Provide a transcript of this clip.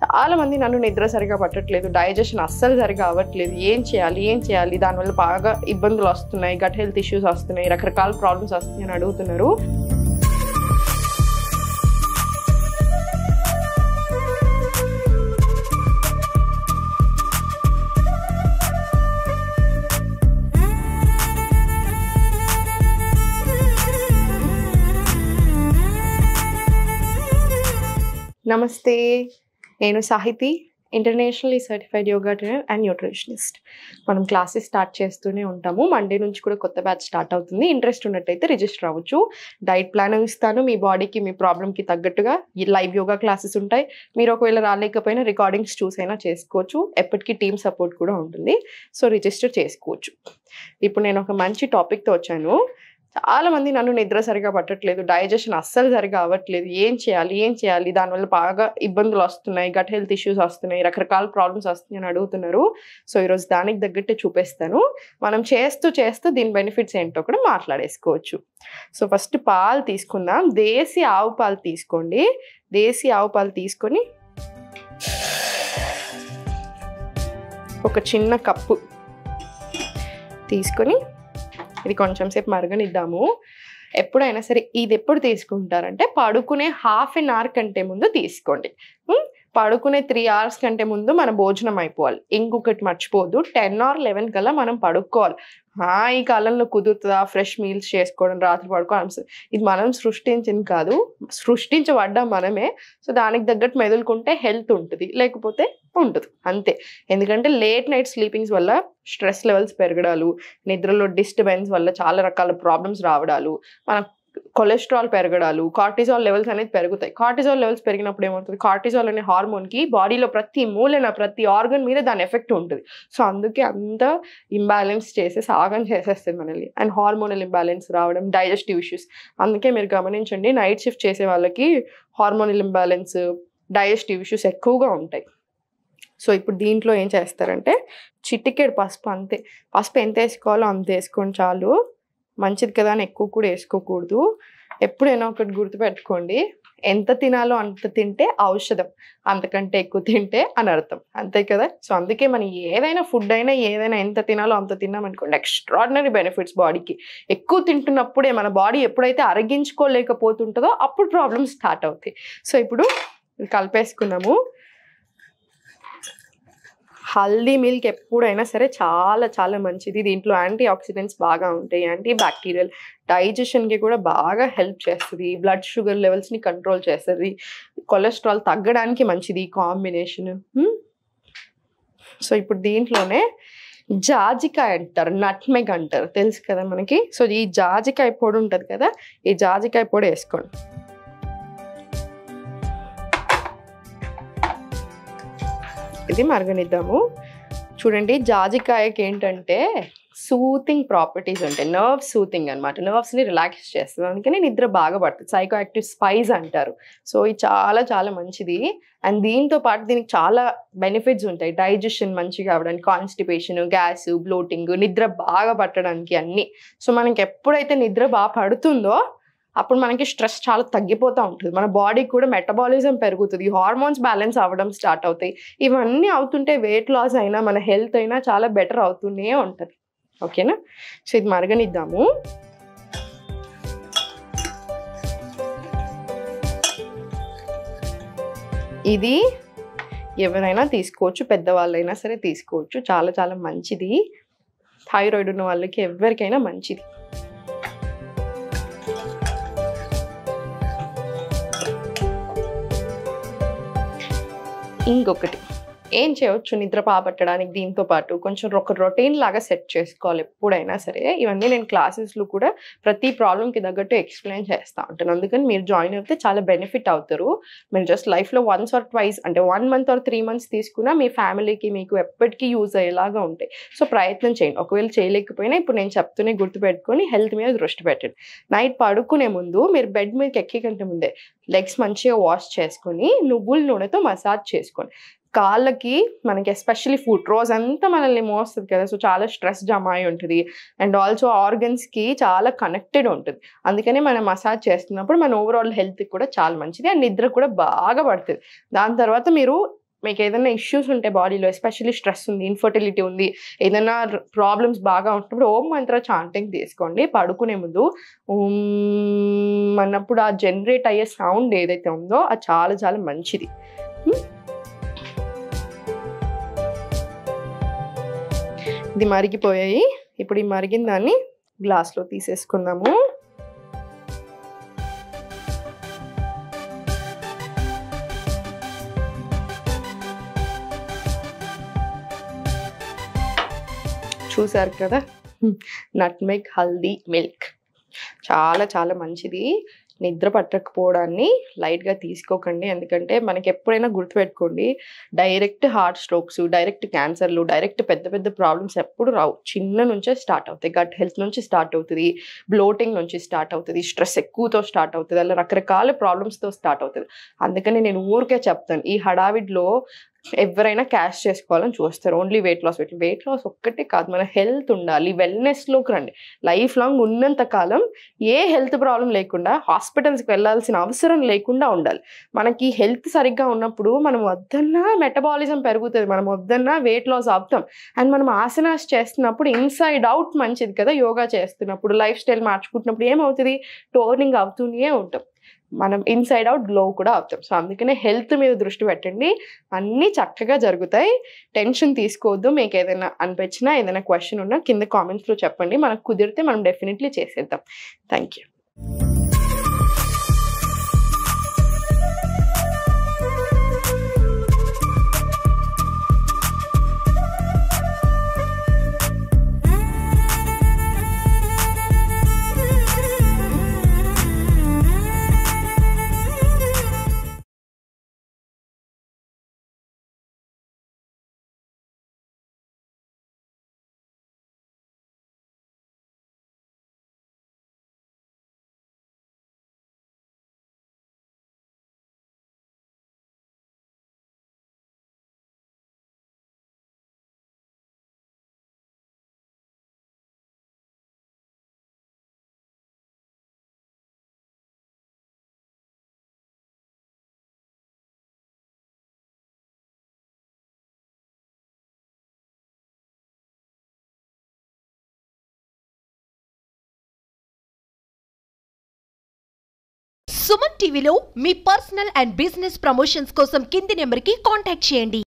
చాలా మంది నన్ను నిద్ర సరిగా పట్టట్లేదు, డైజెషన్ అస్సలు సరిగా అవ్వట్లేదు, ఏం చేయాలి, దానివల్ల బాగా ఇబ్బందులు వస్తున్నాయి, గట్ హెల్త్ ఇష్యూస్ వస్తున్నాయి, రకరకాల ప్రాబ్లమ్స్ వస్తున్నాయి అని అడుగుతున్నారు. నమస్తే, నేను Sahithi, internationally certified yoga trainer and nutritionist. మనం క్లాసెస్ స్టార్ట్ చేస్తూనే ఉంటాము. మండే నుంచి కూడా కొత్త బ్యాచ్ స్టార్ట్ అవుతుంది. ఇంట్రెస్ట్ ఉన్నట్టయితే రిజిస్టర్ అవ్వచ్చు. డైట్ ప్లాన్ ఇస్తాను, మీ బాడీకి మీ ప్రాబ్లమ్కి తగ్గట్టుగా ఈ లైవ్ యోగా క్లాసెస్ ఉంటాయి. మీరు ఒకవేళ రాలేకపోయినా రికార్డింగ్స్ చూసైనా చేసుకోవచ్చు. ఎప్పటికీ టీమ్ సపోర్ట్ కూడా ఉంటుంది. సో రిజిస్టర్ చేసుకోవచ్చు. ఇప్పుడు నేను ఒక మంచి టాపిక్తో వచ్చాను. చాలా మంది నన్ను నిద్ర సరిగా పట్టట్లేదు, డైజెషన్ అస్సలు సరిగా అవ్వట్లేదు, ఏం చేయాలి, దానివల్ల బాగా ఇబ్బందులు వస్తున్నాయి, గట్ హెల్త్ ఇష్యూస్ వస్తున్నాయి, రకరకాల ప్రాబ్లమ్స్ వస్తున్నాయి అని అడుగుతున్నారు. సో ఈరోజు దానికి తగ్గట్టే చూపిస్తాను. మనం చేస్తూ దీని బెనిఫిట్స్ ఏంటో కూడా మాట్లాడేసుకోవచ్చు. సో ఫస్ట్ పాలు తీసుకుందాం. దేశీ ఆవు పాలు తీసుకోండి. దేశీ ఆవు పాలు తీసుకొని ఒక చిన్న కప్పు తీసుకొని ఇది కొంచెం సేపు మరగనిద్దాము. ఎప్పుడైనా సరే ఇది ఎప్పుడు తీసుకుంటారంటే పడుకునే హాఫ్ అన్ అవర్ కంటే ముందు తీసుకోండి. పడుకునే 3 hours కంటే ముందు మన భోజనం అయిపోవాలి. ఇంకొకటి మర్చిపోదు, 10 or 11 కల్లా మనం పడుకోవాలి. ఈ కాలంలో కుదురుతుందా ఫ్రెష్ మీల్స్ చేసుకోవడం, రాత్రి పడుకోవడం? ఇది మనం సృష్టించింది కాదు, సృష్టించబడ్డాం మనమే. సో దానికి తగ్గట్టు మెదులుకుంటే హెల్త్ ఉంటుంది, లేకపోతే ఉంటుంది అంతే. ఎందుకంటే లేట్ నైట్ స్లీపింగ్స్ వల్ల స్ట్రెస్ లెవెల్స్ పెరగడాలు, నిద్రలో డిస్టర్బెన్స్ వల్ల చాలా రకాల ప్రాబ్లమ్స్ రావడాలు, మన కొలెస్ట్రాల్ పెరగడాలు, కార్టిజాల్ లెవెల్స్ అనేది పెరుగుతాయి. కార్టిజాల్ లెవెల్స్ పెరిగినప్పుడు ఏమవుతుంది, కార్టిజాల్ అనే హార్మోన్కి బాడీలో ప్రతి మూలన ప్రతి ఆర్గన్ మీద దాని ఎఫెక్ట్ ఉంటుంది. సో అందుకే అంత ఇంబ్యాలెన్స్ చేసేసి ఆగం చేసేస్తుంది మనల్ని. అండ్ హార్మోనల్ ఇంబ్యాలెన్స్ రావడం, డైజెస్టివ్ ఇష్యూస్. అందుకే మీరు గమనించండి, నైట్ షిఫ్ట్ చేసే వాళ్ళకి హార్మోనల్ ఇంబ్యాలెన్స్, డైజెస్టివ్ ఇష్యూస్ ఎక్కువగా ఉంటాయి. సో ఇప్పుడు దీంట్లో ఏం చేస్తారంటే చిటికెడు పసుపు, అంతే. పసుపు ఎంత వేసుకోవాలో అంత వేసుకోండి చాలు. మంచిది కదా అని ఎక్కువ కూడా వేసుకోకూడదు. ఎప్పుడైనా ఒకటి గుర్తుపెట్టుకోండి, ఎంత తినాలో అంత తింటే ఔషధం, అంతకంటే ఎక్కువ తింటే అనర్థం, అంతే కదా. సో అందుకే మనం ఏదైనా ఫుడ్ అయినా ఏదైనా ఎంత తినాలో అంత తిన్నామనుకోండి, ఎక్స్ట్రాడినరీ బెనిఫిట్స్ బాడీకి. ఎక్కువ తింటున్నప్పుడే మన బాడీ ఎప్పుడైతే అరగించుకోలేకపోతుంటుందో అప్పుడు ప్రాబ్లమ్స్ స్టార్ట్ అవుతాయి. సో ఇప్పుడు కలిపేసుకున్నాము. హల్దీ మిల్క్ ఎప్పుడైనా సరే చాలా చాలా మంచిది. దీంట్లో యాంటీ ఆక్సిడెంట్స్ బాగా ఉంటాయి, యాంటీ బ్యాక్టీరియల్, డైజెషన్కి కూడా బాగా హెల్ప్ చేస్తుంది, బ్లడ్ షుగర్ లెవెల్స్ని కంట్రోల్ చేస్తుంది, కొలెస్ట్రాల్ తగ్గడానికి మంచిది ఈ కాంబినేషన్. సో ఇప్పుడు దీంట్లోనే జాజికాయ అంటారు, నట్మెగ్ అంటారు, తెలుసు కదా మనకి. సో ఈ జాజికాయ పొడి ఉంటుంది కదా, ఈ జాజికాయ పొడి వేసుకోండి. ఇది మరగనిద్దాము. చూడండి, జాజికాయకి ఏంటంటే సూతింగ్ ప్రాపర్టీస్ ఉంటాయి, నర్వ్ సూతింగ్ అనమాట, నర్వ్స్ని రిలాక్స్ చేస్తుంది, అందుకని నిద్ర బాగా పడుతుంది. సైకో యాక్టివ్ స్పైస్ అంటారు. సో ఇది చాలా చాలా మంచిది. అండ్ దీంతో పాటు దీనికి చాలా బెనిఫిట్స్ ఉంటాయి. డైజెషన్ మంచిగా అవ్వడానికి, కాన్స్టిపేషన్, గ్యాస్, బ్లోటింగ్, నిద్ర బాగా పట్టడానికి అన్నీ. సో మనకి ఎప్పుడైతే నిద్ర బాగా పడుతుందో అప్పుడు మనకి స్ట్రెస్ చాలా తగ్గిపోతూ ఉంటుంది, మన బాడీకి కూడా మెటబాలిజం పెరుగుతుంది, హార్మోన్స్ బ్యాలెన్స్ అవ్వడం స్టార్ట్ అవుతాయి. ఇవన్నీ అవుతుంటే వెయిట్ లాస్ అయినా మన హెల్త్ అయినా చాలా బెటర్ అవుతూనే ఉంటుంది. ఓకేనా. సో ఇది మరగనిద్దాము. ఇది ఎవరైనా తీసుకోవచ్చు, పెద్దవాళ్ళైనా సరే తీసుకోవచ్చు, చాలా చాలా మంచిది. థైరాయిడ్ ఉన్న వాళ్ళకి ఎవరికైనా మంచిది. ఇంకొకటి ఏం చేయవచ్చు నిద్ర పట్టడానికి, దీంతో పాటు కొంచెం ఒక రొటీన్ లాగా సెట్ చేసుకోవాలి ఎప్పుడైనా సరే. ఇవన్నీ నేను క్లాసెస్లో కూడా ప్రతి ప్రాబ్లంకి తగ్గట్టు ఎక్స్ప్లెయిన్ చేస్తూ ఉంటాను, అందుకని మీరు జాయిన్ అయితే చాలా బెనిఫిట్ అవుతారు. మీరు జస్ట్ లైఫ్లో వన్స్ ఆర్ ట్వైస్, అంటే 1 month or 3 months తీసుకున్నా మీ ఫ్యామిలీకి మీకు ఎప్పటికీ యూజ్ అయ్యేలాగా ఉంటాయి. సో ప్రయత్నం చేయండి. ఒకవేళ చేయలేకపోయినా ఇప్పుడు నేను చెప్తూనే గుర్తుపెట్టుకొని హెల్త్ మీద దృష్టి పెట్టండి. నైట్ పడుకునే ముందు మీరు బెడ్ మీదకి ఎక్కే కంటే ముందే లెగ్స్ మంచిగా వాష్ చేసుకొని నువ్వుల నూనెతో మసాజ్ చేసుకోండి. కాళ్ళకి మనకి ఎస్పెషల్లీ ఫుట్ రోజంతా మనల్ని మోస్తుంది కదా, సో చాలా స్ట్రెస్ జమ అయి ఉంటుంది. అండ్ ఆల్సో ఆర్గన్స్కి చాలా కనెక్టెడ్ ఉంటుంది, అందుకని మనం మసాజ్ చేస్తున్నప్పుడు మన ఓవరాల్ హెల్త్కి కూడా చాలా మంచిది. అండ్ నిద్ర కూడా బాగా పడుతుంది. దాని తర్వాత మీరు మీకు ఏదైనా ఇష్యూస్ ఉంటే బాడీలో, ఎస్పెషల్లీ స్ట్రెస్ ఉంది, ఇన్ఫర్టిలిటీ ఉంది, ఏదైనా ప్రాబ్లమ్స్ బాగా ఉంటున్నప్పుడు ఓం మంత్ర చాంటింగ్ తీసుకోండి. పడుకునే ముందు ఓం అన్నప్పుడు ఆ జనరేట్ అయ్యే సౌండ్ ఏదైతే ఉందో అది చాలా చాలా మంచిది. ఇది మరిగిపోయాయి. ఇప్పుడు ఈ మరిగిన దాన్ని గ్లాస్లో తీసేసుకుందాము. చూసారు కదా, నట్మెగ్ హల్దీ మిల్క్ చాలా చాలా మంచిది. నిద్ర పట్టకపోవడాన్ని లైట్గా తీసుకోకండి. ఎందుకంటే మనకి ఎప్పుడైనా గుర్తుపెట్టుకోండి, డైరెక్ట్ హార్ట్ స్ట్రోక్స్, డైరెక్ట్ క్యాన్సర్లు, డైరెక్ట్ పెద్ద పెద్ద ప్రాబ్లమ్స్ ఎప్పుడు రావు. చిన్న నుంచే స్టార్ట్ అవుతాయి. గట్ హెల్త్ నుంచి స్టార్ట్ అవుతుంది, బ్లోటింగ్ నుంచి స్టార్ట్ అవుతుంది, స్ట్రెస్ ఎక్కువతో స్టార్ట్ అవుతుంది, అలా రకరకాల ప్రాబ్లమ్స్తో స్టార్ట్ అవుతుంది. అందుకని నేను ఊరికే చెప్తాను, ఈ హడావిడిలో ఎవరైనా క్యాష్ చేసుకోవాలని చూస్తారు. ఓన్లీ వెయిట్ లాస్ ఒక్కటే కాదు, మన హెల్త్ ఉండాలి, వెల్నెస్లోకి రండి. లైఫ్ లాంగ్ ఉన్నంత కాలం ఏ హెల్త్ ప్రాబ్లం లేకుండా హాస్పిటల్స్కి వెళ్ళాల్సిన అవసరం లేకుండా ఉండాలి. మనకి హెల్త్ సరిగ్గా ఉన్నప్పుడు మనం వద్దన్నా మెటబాలిజం పెరుగుతుంది, మనం వద్దన్నా వెయిట్ లాస్ అవుతాం. అండ్ మనం ఆసనాస్ చేస్తున్నప్పుడు ఇన్సైడ్ అవుట్ మంచిది కదా. యోగా చేస్తున్నప్పుడు, లైఫ్ స్టైల్ మార్చుకుంటున్నప్పుడు ఏమవుతుంది, టోర్నింగ్ అవుతూనే ఉంటాం, మనం ఇన్సైడ్ అవుట్ గ్లో కూడా అవుతాం. సో అందుకనే హెల్త్ మీద దృష్టి పెట్టండి, అన్నీ చక్కగా జరుగుతాయి. టెన్షన్ తీసుకోవద్దు. మీకు ఏదైనా అనిపించినా, ఏదైనా క్వశ్చన్ ఉన్నా కింద కామెంట్స్లో చెప్పండి. మనకు కుదిరితే మనం డెఫినెట్లీ చేసేద్దాం. Thank you. సుమన్ టీవీలో మీ పర్సనల్ అండ్ బిజినెస్ ప్రమోషన్స్ కోసం కింది నెంబర్కి కాంటాక్ట్ చేయండి.